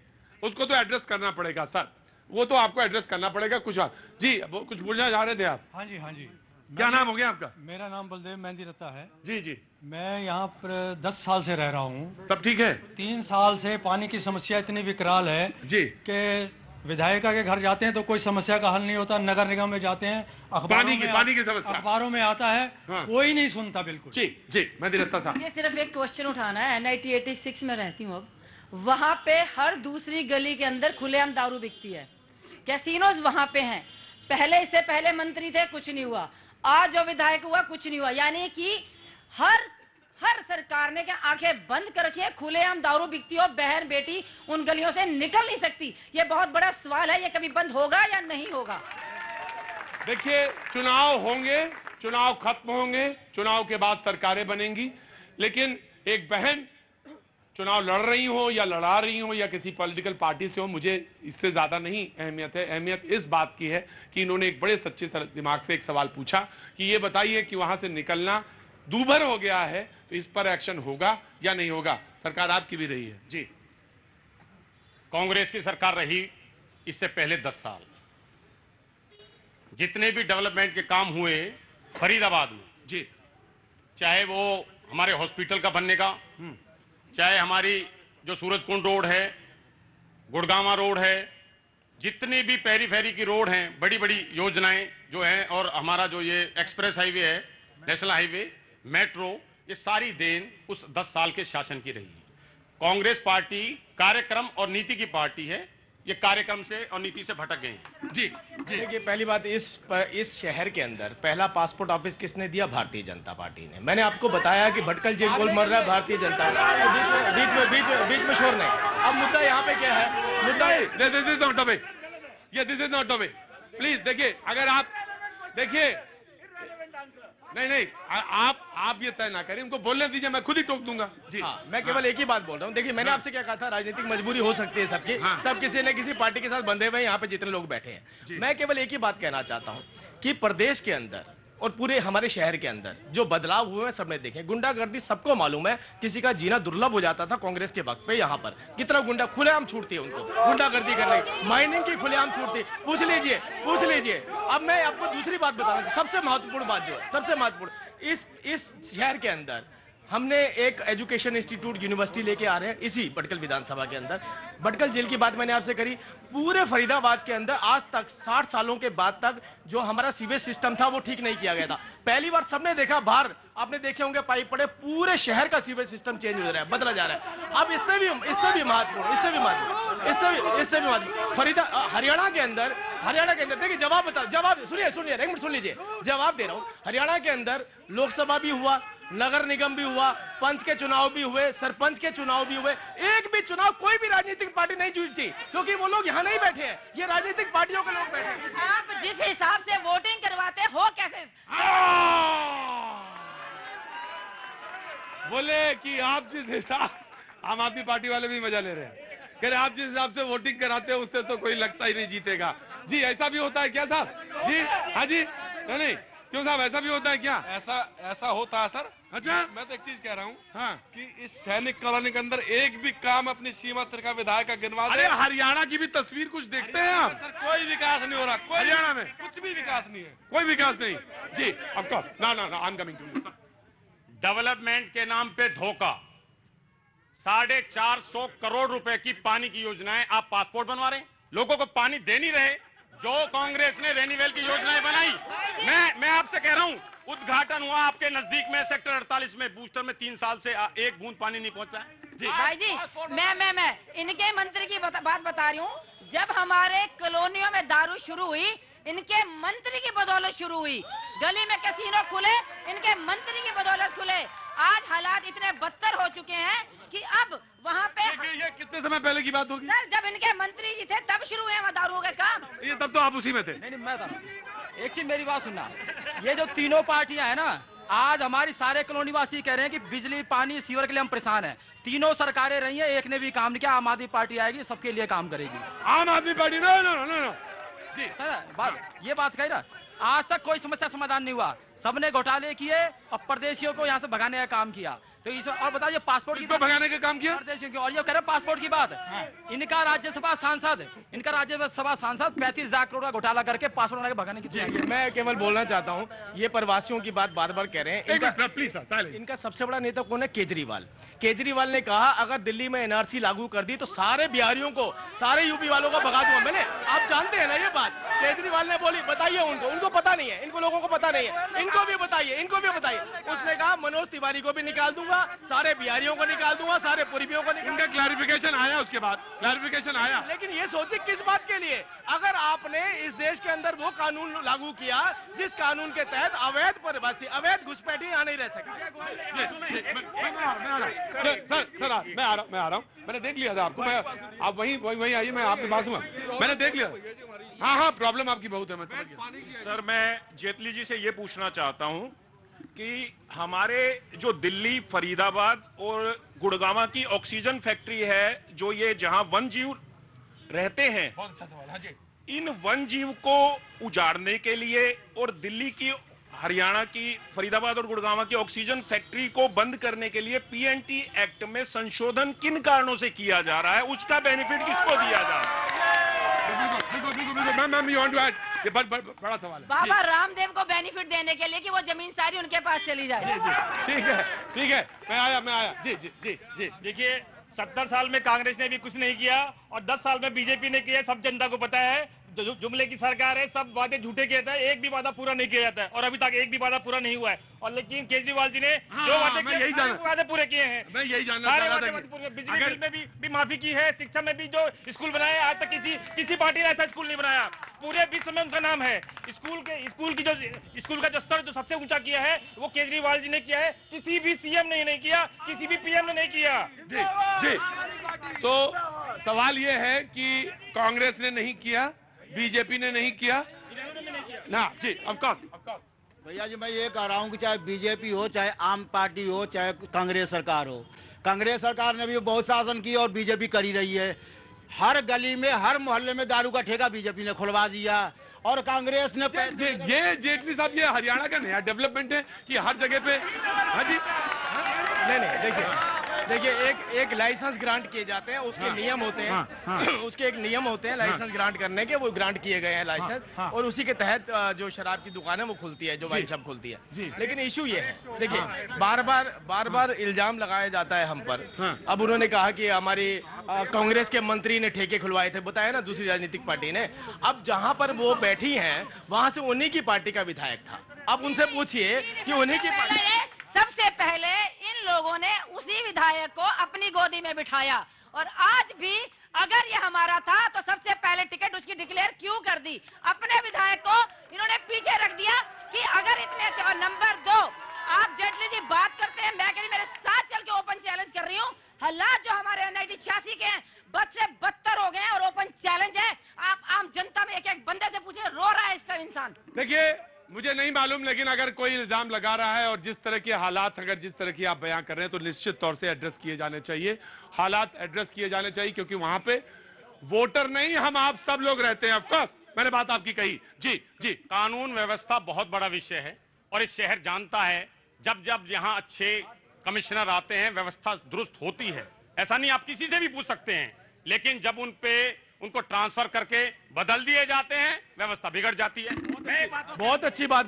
S2: उसको तो एड्रेस करना पड़ेगा सर, वो तो आपको एड्रेस करना पड़ेगा। कुछ और जी, वो कुछ पूछना चाह रहे थे आप?
S11: हाँ जी।
S2: क्या नाम हो गया आपका?
S11: मेरा नाम बलदेव मेहंदी रत्ता है।
S2: जी।
S11: मैं यहाँ पर 10 साल से रह रहा हूँ।
S2: सब ठीक है?
S11: 3 साल से पानी की समस्या इतनी विकराल है
S2: जी
S11: कि विधायिका के घर जाते हैं तो कोई समस्या का हल नहीं होता। नगर निगम में जाते हैं,
S2: पानी की समस्या
S11: अखबारों में आता है। हाँ। कोई नहीं सुनता बिल्कुल।
S2: जी मेहंदी रत्ता साहब,
S8: ये सिर्फ एक क्वेश्चन उठाना है। NIT 86 में रहती हूँ अब। वहाँ पे हर दूसरी गली के अंदर खुलेआम दारू बिकती है। कैसीनोज वहाँ पे हैं। इससे पहले मंत्री थे, कुछ नहीं हुआ। आज जो विधायक हुआ, कुछ नहीं हुआ। यानी कि हर सरकार ने क्या आंखें बंद कर रखी है। खुलेआम दारू बिकती हो, बहन बेटी उन गलियों से निकल नहीं सकती। ये बहुत बड़ा सवाल है, ये कभी बंद होगा या नहीं होगा?
S2: देखिए, चुनाव होंगे, चुनाव खत्म होंगे, चुनाव के बाद सरकारें बनेंगी, लेकिन एक बहन चुनाव लड़ रही हो या लड़ा रही हो या किसी पॉलिटिकल पार्टी से हो, मुझे इससे ज्यादा नहीं अहमियत है। अहमियत इस बात की है कि इन्होंने एक बड़े सच्चे दिमाग से एक सवाल पूछा कि ये बताइए कि वहां से निकलना दूभर हो गया है तो इस पर एक्शन होगा या नहीं होगा? सरकार आपकी भी रही है। जी,
S14: कांग्रेस की सरकार रही इससे पहले 10 साल, जितने भी डेवलपमेंट के काम हुए फरीदाबाद में,
S2: जी,
S14: चाहे वो हमारे हॉस्पिटल का बनने का, चाहे हमारी जो सूरजकुंड रोड है, गुड़गामा रोड है, जितनी भी पेरीफेरी की रोड हैं, बड़ी बड़ी योजनाएं जो हैं, और हमारा जो ये एक्सप्रेस हाईवे है, नेशनल हाईवे, मेट्रो, ये सारी देन उस 10 साल के शासन की रही है। कांग्रेस पार्टी कार्यक्रम और नीति की पार्टी है, ये कार्यक्रम से और नीति से भटक गए हैं।
S2: जी
S7: देखिए, पहली बात, इस शहर के अंदर पहला पासपोर्ट ऑफिस किसने दिया? भारतीय जनता पार्टी ने। मैंने आपको बताया कि भटकल जेल गोल मर रहा है भारतीय जनता। बीच में शोर नहीं। अब मुद्दा यहाँ पे क्या है? मुद्दा
S2: this is not the way. Please देखिए, अगर आप देखिए, नहीं आप ये तय ना करें, उनको बोलने दीजिए, मैं खुद ही टोक दूंगा। जी
S7: हाँ, मैं केवल एक ही बात बोल रहा हूँ। देखिए, मैंने आपसे क्या कहा था, राजनीतिक मजबूरी हो सकती है सबकी। सब किसी न किसी पार्टी के साथ बंधे हुए यहाँ पे जितने लोग बैठे हैं। मैं केवल एक ही बात कहना चाहता हूँ कि प्रदेश के अंदर और पूरे हमारे शहर के अंदर जो बदलाव हुए हैं सबने देखे। गुंडागर्दी सबको मालूम है, किसी का जीना दुर्लभ हो जाता था कांग्रेस के वक्त पे। यहाँ पर कितना गुंडा खुलेआम छूटती है उनको गुंडागर्दी करने की, माइनिंग की खुलेआम छूटती। पूछ लीजिए। अब मैं आपको दूसरी बात बताना चाहता हूं, सबसे महत्वपूर्ण बात जो है, सबसे महत्वपूर्ण, इस शहर के अंदर हमने एक एजुकेशन इंस्टीट्यूट यूनिवर्सिटी लेके आ रहे हैं इसी भटकल विधानसभा के अंदर। भटकल जेल की बात मैंने आपसे करी। पूरे फरीदाबाद के अंदर आज तक 60 सालों के बाद तक जो हमारा सीवेज सिस्टम था वो ठीक नहीं किया गया था। पहली बार सबने देखा, बाहर आपने देखे होंगे पाइप पड़े, पूरे शहर का सीवेज सिस्टम चेंज हो रहा है, बदला जा रहा है। अब इससे भी महत्वपूर्ण हरियाणा के अंदर देखिए, जवाब सुनिए, एक मिनट सुन लीजिए, जवाब दे रहा हूं। हरियाणा के अंदर लोकसभा भी हुआ, नगर निगम भी हुआ, पंच के चुनाव भी हुए, सरपंच के चुनाव भी हुए। एक भी चुनाव कोई भी राजनीतिक पार्टी नहीं जीती, क्योंकि वो लोग यहाँ नहीं बैठे हैं, ये राजनीतिक पार्टियों के लोग बैठे हैं।
S8: आप जिस हिसाब से वोटिंग करवाते हो कैसे?
S2: बोले कि आप जिस हिसाब, आम आदमी पार्टी वाले भी मजा ले रहे हैं, कह रहे आप जिस हिसाब से वोटिंग कराते हो उससे तो कोई लगता ही नहीं जीतेगा। जी, ऐसा भी होता है क्या साहब? जी हाँ जी, नहीं क्यों साहब, ऐसा भी होता है क्या?
S3: ऐसा होता है सर।
S2: अच्छा,
S3: मैं तो एक चीज कह रहा हूँ
S2: हाँ,
S3: कि इस सैनिक कॉलोनी के अंदर एक भी काम अपनी सीमा तक का विधायक का गिनवा दे।
S2: अरे हरियाणा की भी तस्वीर कुछ देखते हैं आप?
S3: सर कोई विकास नहीं हो रहा, कोई
S2: हरियाणा में
S3: कुछ भी विकास नहीं है।
S2: कोई विकास नहीं। जी ऑफ कोर्स, ना ना ना, I am coming to you.
S14: Development के नाम पे धोखा। 450 करोड़ रुपए की पानी की योजनाएं आप पासपोर्ट बनवा रहे हैं, लोगों को पानी दे नहीं रहे। जो कांग्रेस ने रेनीवेल की योजनाएं बनाई, मैं आपसे कह रहा हूं, उद्घाटन हुआ आपके नजदीक में सेक्टर 48 में, बूस्टर में 3 साल से एक बूंद पानी नहीं पहुंचा है।
S8: जी भाई जी, मैं इनके मंत्री की बात बता रही हूँ। जब हमारे कॉलोनियों में दारू शुरू हुई, इनके मंत्री की बदौलत शुरू हुई। गली में कैसीनो खुले, इनके मंत्री की बदौलत खुले। आज हालात इतने बदतर हो चुके हैं कि अब वहाँ पे
S2: ये कितने समय पहले की बात होगी?
S8: सर, जब इनके मंत्री जी थे तब शुरू हुए वहाँ दारू के काम।
S2: ये तब तो आप उसी में थे।
S9: नहीं, मैं बता रहा हूं। एक चीज मेरी बात सुनना, ये जो तीनों पार्टियां हैं ना, आज हमारी सारे कॉलोनी वासी कह रहे हैं कि बिजली, पानी, सीवर के लिए हम परेशान हैं। तीनों सरकारें रही हैं, एक ने भी काम नहीं किया। आम आदमी पार्टी आएगी, सबके लिए काम करेगी।
S2: Aam Aadmi Party? No no no no
S9: जी सर, ये बात कही ना, आज तक कोई समस्या समाधान नहीं हुआ। सबने घोटाले किए और परदेशियों को यहाँ से भगाने का काम किया। तो इस और बताइए, पासपोर्ट की
S2: भगाने का काम किया
S9: परदेशियों की। और ये कह रहे पासपोर्ट की बात, इनका राज्यसभा सांसद 35,00,000 करोड़ का घोटाला करके पासपोर्ट बना के भगाने की। मैं केवल बोलना चाहता हूँ, ये प्रवासियों की बात बार बार कह रहे हैं। इनका सबसे बड़ा नेता कौन है? केजरीवाल। केजरीवाल ने कहा अगर दिल्ली में एनआरसी लागू कर दी तो सारे बिहारियों को, सारे यूपी वालों को भगा दूंगा। मैंने, आप जानते हैं ना ये बात, केजरीवाल ने बोली। बताइए उनको पता नहीं है, इनको लोगों को पता नहीं है, इनको भी बताइए। उसने कहा मनोज तिवारी को भी निकाल दूंगा, सारे बिहारियों को निकाल दूंगा, सारे पूर्वियों को निकाल।
S2: इनका क्लैरिफिकेशन आया, उसके बाद क्लैरिफिकेशन आया।
S9: लेकिन ये सोचिए किस बात के लिए? अगर आपने इस देश के अंदर वो कानून लागू किया जिस कानून के तहत अवैध प्रवासी, अवैध घुसपैठी यहाँ नहीं रह सकते।
S2: सर मैं आ रहा हूँ। मैंने देख लिया था आपको, आप वहीं आइए, मैं आपके पास हूँ। मैंने देख लिया। हाँ, प्रॉब्लम आपकी बहुत है, मैं समझ गया।
S15: सर, मैं जेटली जी से ये पूछना चाहता हूँ कि हमारे जो दिल्ली, फरीदाबाद और गुड़गांव की ऑक्सीजन फैक्ट्री है, जो ये जहां वन जीव रहते हैं, इन वन जीव को उजाड़ने के लिए और दिल्ली की, हरियाणा की, फरीदाबाद और गुड़गांव की ऑक्सीजन फैक्ट्री को बंद करने के लिए पीएनटी एक्ट में संशोधन किन कारणों से किया जा रहा है, उसका बेनिफिट किसको दिया जा रहा है?
S2: ये बड़ा सवाल है।
S8: बाबा रामदेव को बेनिफिट देने के लिए कि वो जमीन सारी उनके पास चली जाए।
S2: ठीक है, मैं आया। जी।
S16: देखिए, 70 साल में कांग्रेस ने भी कुछ नहीं किया और 10 साल में बीजेपी ने किया, सब जनता को पता है। जो जुमले की सरकार है, सब वादे झूठे किए थे, एक भी वादा पूरा नहीं किया जाता है और अभी तक एक भी वादा पूरा नहीं हुआ है। और लेकिन केजरीवाल जी ने जो वादे किए, वादे पूरे किए हैं।
S2: मैं यही जानना
S16: सारे
S2: चाह
S16: वादे
S2: रहा था
S16: पूरे। बिजली बिल में भी माफी की है, शिक्षा में भी जो स्कूल बनाया, आज तक किसी पार्टी ने ऐसा स्कूल नहीं बनाया। पूरे विश्व में उनका नाम है। स्कूल का जो स्तर जो सबसे ऊंचा किया है वो केजरीवाल जी ने किया है। किसी भी सीएम ने नहीं किया, किसी भी पीएम ने नहीं किया।
S2: जी। तो सवाल ये है कि कांग्रेस ने नहीं किया, बीजेपी ने नहीं किया ना। जी, ऑफ कोर्स।
S17: भैया जी, मैं ये कह रहा हूँ कि चाहे बीजेपी हो, चाहे आम पार्टी हो, चाहे कांग्रेस सरकार हो, कांग्रेस सरकार ने भी बहुत शासन किया और बीजेपी कर ही रही है। हर गली में, हर मोहल्ले में दारू का ठेका बीजेपी ने खुलवा दिया और कांग्रेस ने
S2: ये जेटली साहब, ये हरियाणा का नया डेवलपमेंट है कि हर जगह पे। हाँ जी,
S9: नहीं, देखिए एक लाइसेंस ग्रांट किए जाते हैं, उसके नियम होते हैं। उसके एक नियम होते हैं लाइसेंस ग्रांट करने के, वो ग्रांट किए गए हैं लाइसेंस। और उसी के तहत जो शराब की दुकान है वो खुलती है, जो वाइन शॉप खुलती है। लेकिन इशू ये है, देखिए, बार बार इल्जाम लगाया जाता है हम पर। अब उन्होंने कहा कि हमारी कांग्रेस के मंत्री ने ठेके खुलवाए थे, बताया ना, दूसरी राजनीतिक पार्टी ने। अब जहां पर वो बैठी हैं, वहां से उन्हीं की पार्टी का विधायक था। अब उनसे पूछिए कि उन्हीं की पार्टी।
S8: सबसे पहले इन लोगों ने उसी विधायक को अपनी गोदी में बिठाया और आज भी अगर ये हमारा था तो सबसे पहले टिकट उसकी डिक्लेयर क्यों कर दी? अपने विधायक को इन्होंने पीछे रख दिया कि अगर इतने अच्छे। और नंबर 2, आप जेटली जी बात करते हैं, मैं कह रही मेरे साथ चल के ओपन चैलेंज कर रही हूँ। हालात जो हमारे एनआईटी 86 के हैं, बद से बदतर हो गए हैं और ओपन चैलेंज है। आप आम जनता में एक बंदे से पूछे, रो रहा है इसका इंसान।
S2: देखिए, मुझे नहीं मालूम, लेकिन अगर कोई इल्जाम लगा रहा है और जिस तरह के हालात, अगर जिस तरह की आप बयां कर रहे हैं, तो निश्चित तौर से एड्रेस किए जाने चाहिए। हालात एड्रेस किए जाने चाहिए, क्योंकि वहां पे वोटर नहीं, हम आप सब लोग रहते हैं। ऑफ कोर्स मैंने बात आपकी कही। जी जी,
S14: कानून व्यवस्था बहुत बड़ा विषय है और इस शहर जानता है, जब जब यहाँ अच्छे कमिश्नर आते हैं व्यवस्था दुरुस्त होती है। ऐसा नहीं, आप किसी से भी पूछ सकते हैं, लेकिन जब उनको ट्रांसफर करके बदल दिए जाते हैं व्यवस्था बिगड़ जाती है।
S7: बहुत अच्छी बात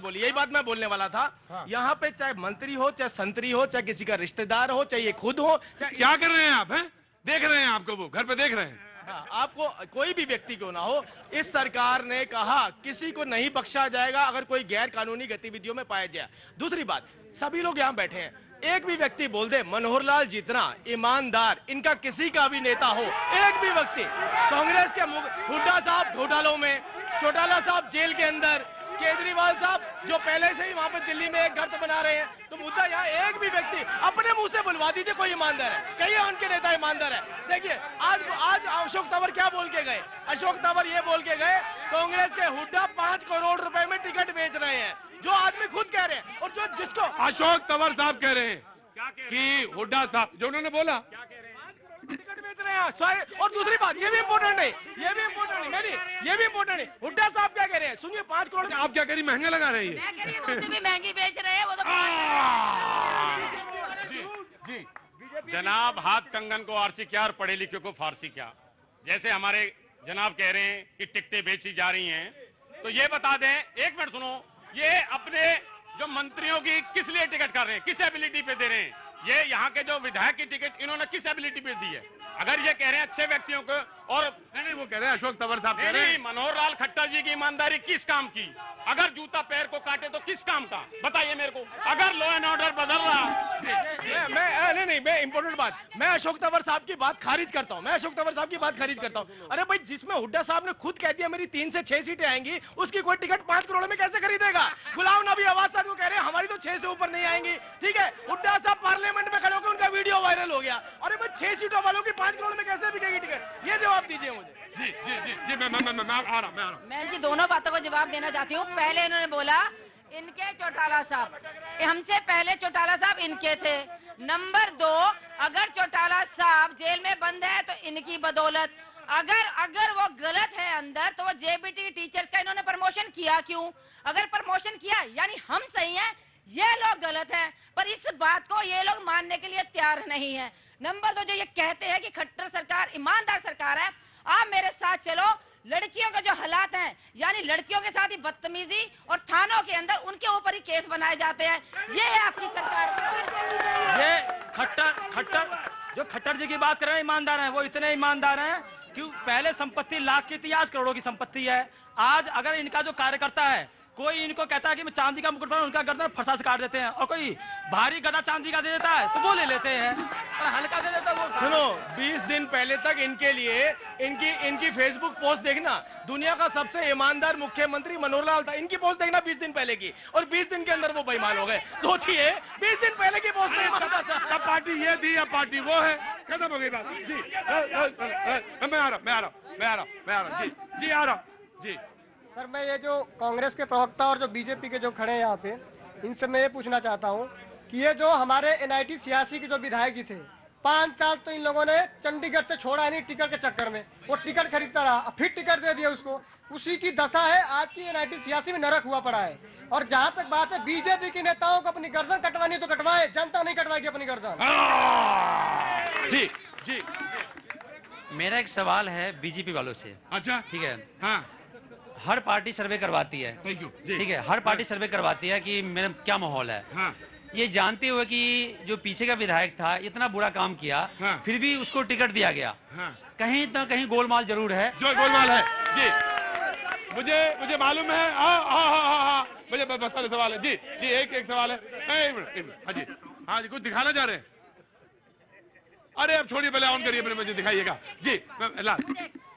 S7: बोली। यही बात मैं बोलने वाला था। यहाँ पे चाहे मंत्री हो, चाहे संतरी हो, चाहे किसी का रिश्तेदार हो, चाहे ये खुद हो, चाहे
S2: क्या कर रहे हैं आप? हैं देख रहे हैं आपको, वो घर पे देख रहे हैं।
S7: हाँ, आपको कोई भी व्यक्ति क्यों ना हो, इस सरकार ने कहा किसी को नहीं बख्शा जाएगा अगर कोई गैर कानूनी गतिविधियों में पाया जाए। दूसरी बात, सभी लोग यहाँ बैठे हैं, एक भी व्यक्ति बोल दे मनोहर लाल जितना ईमानदार इनका किसी का भी नेता हो, एक भी व्यक्ति, कांग्रेस के हुड्डा साहब घोटालों में, चौटाला साहब जेल के अंदर, केजरीवाल साहब जो पहले से ही वहां पे दिल्ली में एक घर तो बना रहे हैं, तो मुद्दा यहाँ एक भी व्यक्ति अपने मुंह से बुलवा दीजिए कोई ईमानदार है, कहीं उनके नेता ईमानदार है। देखिए आज अशोक तंवर क्या बोल के गए? अशोक तंवर ये बोल के गए कांग्रेस के हुड्डा 5 करोड़ रुपए में टिकट बेच रहे हैं, जो आदमी खुद कह रहे हैं, और जो जिसको
S2: अशोक तंवर साहब कह रहे हैं कि हुड्डा साहब जो उन्होंने बोला
S7: टिकट बेच रहे हैं। और दूसरी बात, ये भी इम्पोर्टेंट है, ये भी इम्पोर्टेंट है, हुड्डा साहब क्या कह रहे हैं? सुनिए, 5 करोड़
S2: आप क्या कह रही, महंगा लगा रही है?
S8: मैं कह रही हूँ, उससे भी महंगी बेच रहे हैं वो तो।
S14: जी, जनाब हाथ कंगन को आरसी क्या और पढ़े लिखे को फारसी क्या। जैसे हमारे जनाब कह रहे हैं कि टिकटें बेची जा रही हैं, तो ये बता दें, एक मिनट सुनो, ये अपने जो मंत्रियों की किस लिए टिकट कर रहे हैं, किस एबिलिटी पे दे रहे हैं? ये यहाँ के जो विधायक की टिकट इन्होंने किस एबिलिटी पे दी है? अगर ये कह रहे हैं अच्छे व्यक्तियों को, और
S2: नहीं वो कह रहे हैं अशोक तंवर साहब कह रहे हैं
S14: मनोहर लाल खट्टर जी की ईमानदारी किस काम की? अगर जूता पैर को काटे तो किस काम का, बताइए मेरे को। अगर लॉ एंड ऑर्डर बदल रहा,
S7: मैं इंपॉर्टेंट बात, मैं अशोक तंवर साहब की बात खारिज करता हूं। अरे भाई, जिसमें हुड्डा साहब ने खुद कह दिया मेरी 3 से 6 सीटें आएंगी, उसकी कोई टिकट 5 करोड़ में कैसे खरीदेगा? गुलाम नबी आवाज साहब को कह रहे हैं हमारी तो 6 से ऊपर नहीं आएंगी, ठीक है? हुड्डा साहब पार्लियामेंट में खड़े होकर उनका वीडियो वायरल हो गया। अरे भाई, 6 सीटों वालों की 5 करोड़ में कैसे बिकेगी टिकट? ये जवाब दीजिए मुझे।
S2: जी जी जी जी, मैं आ रहा हूं।
S8: मैं इनकी दोनों बातों को जवाब देना चाहती हूँ। पहले इन्होंने बोला इनके चौटाला साहब, हमसे पहले चौटाला साहब इनके थे। नंबर 2, अगर चौटाला साहब जेल में बंद है तो इनकी बदौलत, अगर वो गलत है अंदर, तो वो जेबीटी टीचर्स का इन्होंने प्रमोशन किया क्यों? अगर प्रमोशन किया यानी हम सही हैं, ये लोग गलत हैं, पर इस बात को ये लोग मानने के लिए तैयार नहीं है। नंबर 2, जो ये कहते हैं कि खट्टर सरकार ईमानदार सरकार है, आप मेरे साथ चलो, लड़कियों के जो हालात हैं, यानी लड़कियों के साथ ही बदतमीजी और थानों के अंदर उनके ऊपर ही केस बनाए जाते हैं, ये है आपकी सरकार।
S9: ये खट्टर जी की बात कर रहे हैं, ईमानदार हैं, वो इतने ईमानदार हैं कि पहले संपत्ति लाख की थी, आज करोड़ों की संपत्ति है। आज अगर इनका जो कार्यकर्ता है, कोई इनको कहता है कि मैं चांदी का मुकुट पहनूं, उनका गर्दन फरसा से काट देते हैं, और कोई भारी गदा चांदी का दे देता है तो वो ले लेते हैं, और हल्का दे देता है वो।
S7: सुनो, 20 दिन पहले तक इनके लिए इनकी फेसबुक पोस्ट देखना, दुनिया का सबसे ईमानदार मुख्यमंत्री मनोहर लाल था, इनकी पोस्ट देखना 20 दिन पहले की, और 20 दिन के अंदर वो बेईमान हो गए। सोचिए, 20 दिन पहले की पोस्ट नहीं पता था।
S2: अब पार्टी ये थी, अब पार्टी वो है, खत्म हो गई बात। जी मैं आ रहा हूँ जी आ रहा हूँ जी।
S6: सर, मैं ये जो कांग्रेस के प्रवक्ता और जो बीजेपी के जो खड़े हैं यहाँ पे, इनसे मैं ये पूछना चाहता हूँ कि ये जो हमारे NIT 86 के जो विधायक जी थे, 5 साल तो इन लोगों ने चंडीगढ़ से छोड़ा नहीं टिकट के चक्कर में, वो टिकट खरीदता रहा, फिर टिकट दे दिया उसको, उसी की दशा है आज की NIT 86 में नरक हुआ पड़ा है। और जहाँ तक बात है बीजेपी के नेताओं को अपनी गर्दन कटवानी तो कटवाए, जनता नहीं कटवाएगी अपनी गर्दन।
S2: जी जी,
S18: मेरा एक सवाल है बीजेपी वालों से।
S2: अच्छा,
S18: ठीक है।
S2: हाँ,
S18: हर पार्टी सर्वे करवाती है,
S2: थैंक यू,
S18: ठीक है, हर पार्टी सर्वे करवाती है कि मेरा क्या माहौल है।
S2: हाँ,
S18: ये जानते हुए कि जो पीछे का विधायक था इतना बुरा काम किया,
S2: हाँ, फिर
S18: भी उसको टिकट दिया गया,
S2: हाँ,
S18: कहीं ना कहीं गोलमाल जरूर है।
S2: जो गोलमाल है जी, मुझे मालूम है। हाँ, मुझे बहुत सारे सवाल है जी। एक सवाल है, हाँ जी, कुछ दिखाना चाह रहे हैं? अरे अब छोड़िए, पहले ऑन करिए, फिर मुझे दिखाइएगा जी।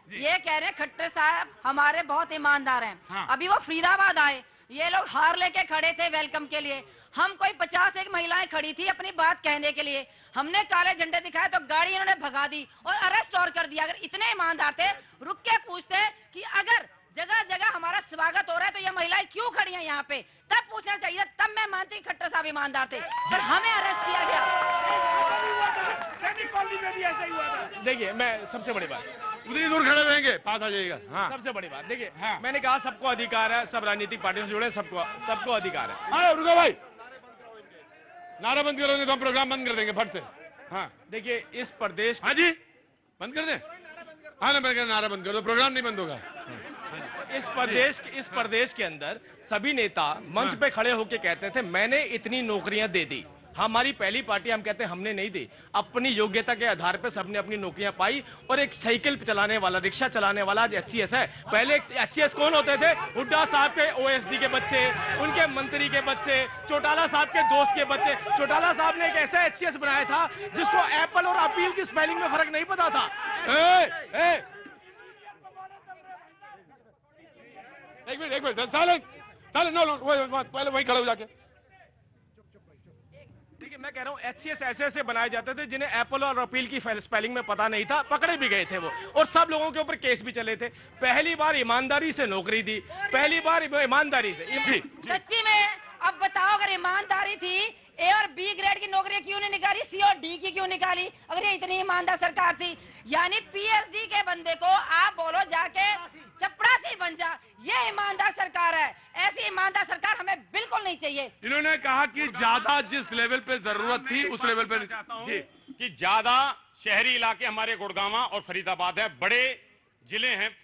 S8: ये कह रहे हैं खट्टर साहब हमारे बहुत ईमानदार हैं।
S2: हाँ।
S8: अभी वो फरीदाबाद आए, ये लोग हार लेके खड़े थे वेलकम के लिए, हम कोई 51 महिलाएं खड़ी थी अपनी बात कहने के लिए, हमने काले झंडे दिखाए तो गाड़ी इन्होंने भगा दी और अरेस्ट और कर दिया। अगर इतने ईमानदार थे, रुक के पूछते कि अगर जगह जगह हमारा स्वागत हो रहा है तो ये महिलाएं क्यों खड़ी हैं यहाँ पे, तब पूछना चाहिए, तब मैं मानती हूँ खट्टर साहब ईमानदार थे, पर हमें अरेस्ट किया गया।
S7: देखिए, मैं सबसे बड़ी बात,
S2: उतनी दूर खड़े रहेंगे, पास आ जाइएगा। हाँ,
S7: सबसे बड़ी बात देखिए, मैंने कहा सबको अधिकार है, सब राजनीतिक पार्टियों से जुड़े, सबको अधिकार है।
S2: अरे रुको भाई, नारा बंद करोगे तो हम प्रोग्राम बंद कर देंगे फट से। हाँ
S7: देखिए इस प्रदेश,
S2: हाँ जी बंद कर दें। हाँ ना, नारा बंद कर दो, प्रोग्राम नहीं बंद होगा।
S7: इस प्रदेश के अंदर सभी नेता मंच पे खड़े होके कहते थे मैंने इतनी नौकरियां दे दी। हमारी पहली पार्टी, हम कहते हैं हमने नहीं दी, अपनी योग्यता के आधार पर सबने अपनी नौकरियां पाई। और एक साइकिल चलाने वाला, रिक्शा चलाने वाला आज एचसीएस है। पहले एचसीएस कौन होते थे? हुड्डा साहब के ओएसडी के बच्चे, उनके मंत्री के बच्चे, चौटाला साहब के दोस्त के बच्चे। चौटाला साहब ने एक ऐसा एचसीएस बनाया था जिसको एप्पल और अपील की स्पेलिंग में फर्क नहीं पता था।
S2: एक मिनट साइलेंस, नो, पहले वहीं खड़े हो जाके।
S7: देखिए मैं कह रहा हूँ एचसीएस ऐसे बनाए जाते थे जिन्हें एप्पल और अपील की स्पेलिंग में पता नहीं था, पकड़े भी गए थे वो, और सब लोगों के ऊपर केस भी चले थे। पहली बार ईमानदारी से नौकरी दी, पहली बार ईमानदारी से।
S8: सच्ची में अब बताओ, अगर ईमानदारी थी ए और बी ग्रेड की नौकरी क्यों नहीं निकाली, सी और डी की क्यों निकाली? अगर ये इतनी ईमानदार सरकार थी, यानी पीएचडी के बंदे को आप बोलो जाके चपरासी बन जा, ये ईमानदार सरकार है। ऐसी ईमानदार सरकार हमें बिल्कुल नहीं चाहिए।
S2: इन्होंने कहा कि ज्यादा जिस लेवल पे जरूरत थी उस लेवल पे
S14: जी, कि ज्यादा शहरी इलाके हमारे गुड़गांवा और फरीदाबाद है, बड़े जिले हैं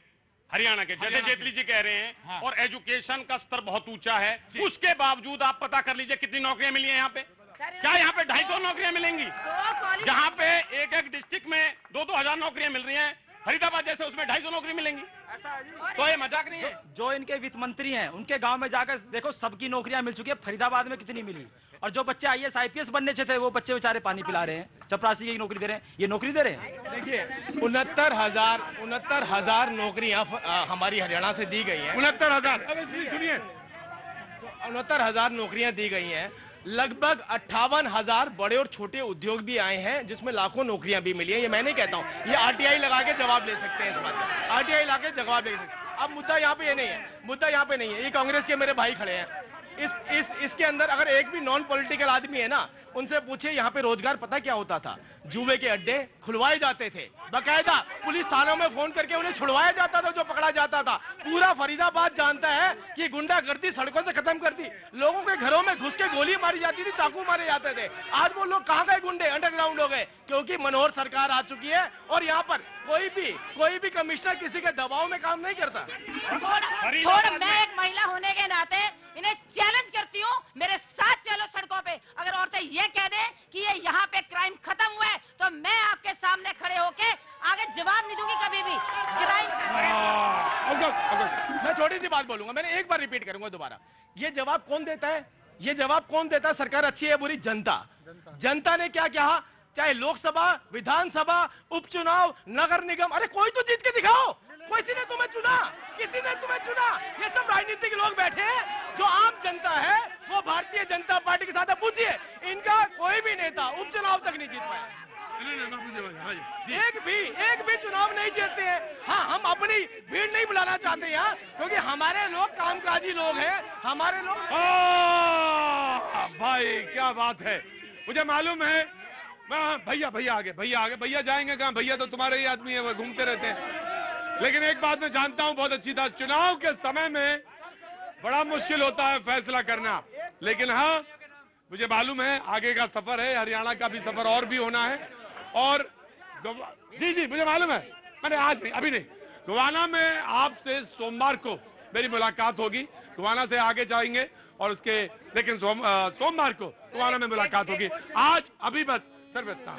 S14: हरियाणा के, जैसे जेटली जी कह रहे हैं। हाँ। और एजुकेशन का स्तर बहुत ऊंचा है, उसके बावजूद आप पता कर लीजिए कितनी नौकरियां मिली हैं यहाँ पे। क्या यहाँ पे 250 नौकरियां मिलेंगी? जहाँ पे एक डिस्ट्रिक्ट में 2-2 हजार नौकरियां मिल रही हैं, फरीदाबाद जैसे उसमें 250 नौकरी मिलेंगी। तो ये मजाक नहीं है।
S9: जो इनके वित्त मंत्री हैं उनके गांव में जाकर देखो, सबकी नौकरियां मिल चुकी है। फरीदाबाद में कितनी मिली? और जो बच्चे आईएएस आईपीएस बनने चाहिए थे वो बच्चे बेचारे पानी पिला रहे हैं, चपरासी की नौकरी दे रहे हैं। ये नौकरी दे रहे हैं?
S7: देखिए 69,000 नौकरियां हमारी हरियाणा से दी गई हैं।
S2: 69,000 सुनिए,
S7: 69,000 नौकरियां दी गई हैं। लगभग 58,000 बड़े और छोटे उद्योग भी आए हैं जिसमें लाखों नौकरियां भी मिली हैं। ये मैं नहीं कहता हूं, ये आरटीआई लगा के जवाब ले सकते हैं इस बात का, आरटीआई लगा के जवाब ले सकते हैं। अब मुद्दा यहाँ पे ये नहीं है, मुद्दा यहाँ पे नहीं है। ये कांग्रेस के मेरे भाई खड़े हैं, इसके अंदर अगर एक भी नॉन पॉलिटिकल आदमी है ना, उनसे पूछिए यहाँ पे रोजगार पता क्या होता था? जुए के अड्डे खुलवाए जाते थे, बकायदा पुलिस थानों में फोन करके उन्हें छुड़वाया जाता था जो पकड़ा जाता था। पूरा फरीदाबाद जानता है कि गुंडागर्दी सड़कों से खत्म कर दी, लोगों के घरों में घुस के गोली मारी जाती थी, चाकू मारे जाते थे। आज वो लोग कहाँ गए? गुंडे अंडरग्राउंड हो गए, क्योंकि मनोहर सरकार आ चुकी है और यहाँ पर कोई भी कमिश्नर किसी के दबाव में काम नहीं करता।
S8: मैं एक महिला होने के नाते इन्हें चैलेंज करती हूँ, मेरे साथ चलो सड़कों पे। अगर औरतें ये कह दें कि ये यहाँ पे क्राइम खत्म हुआ है, तो मैं आपके सामने खड़े होके आगे जवाब नहीं दूंगी कभी भी। क्राइम
S7: मैं छोटी सी बात बोलूंगा, मैंने एक बार रिपीट करूंगा दोबारा। ये जवाब कौन देता है? ये जवाब कौन देता है? सरकार अच्छी है बुरी? जनता ने क्या कहा? चाहे लोकसभा, विधानसभा, उपचुनाव, नगर निगम, अरे कोई तो जीत के दिखाओ। किसी ने तुम्हें चुना, किसी ने तुम्हें चुना? ये सब राजनीतिक लोग बैठे हैं। जो आम जनता है वो भारतीय जनता पार्टी के साथ है। पूछिए, इनका कोई भी नेता उपचुनाव तक नहीं जीत पाया। एक भी चुनाव नहीं जीतते हैं। हाँ, हम अपनी भीड़ नहीं बुलाना चाहते यहाँ, क्योंकि हमारे लोग कामकाजी लोग हैं, हमारे लोग।
S2: भाई क्या बात है, मुझे मालूम है। भैया आगे, भैया जाएंगे कहाँ? भैया तो तुम्हारे ही आदमी है, वो घूमते रहते हैं। लेकिन एक बात मैं जानता हूं बहुत अच्छी तरह, चुनाव के समय में बड़ा मुश्किल होता है फैसला करना। लेकिन हाँ, मुझे मालूम है आगे का सफर है, हरियाणा का भी सफर और भी होना है। और जी मुझे मालूम है, मैंने आज नहीं, अभी नहीं, गोवाना में आपसे सोमवार को मेरी मुलाकात होगी। गोवाना से आगे जाएंगे और उसके, लेकिन सोमवार को गोवाना में मुलाकात होगी। आज अभी बस सिर्फ इतना।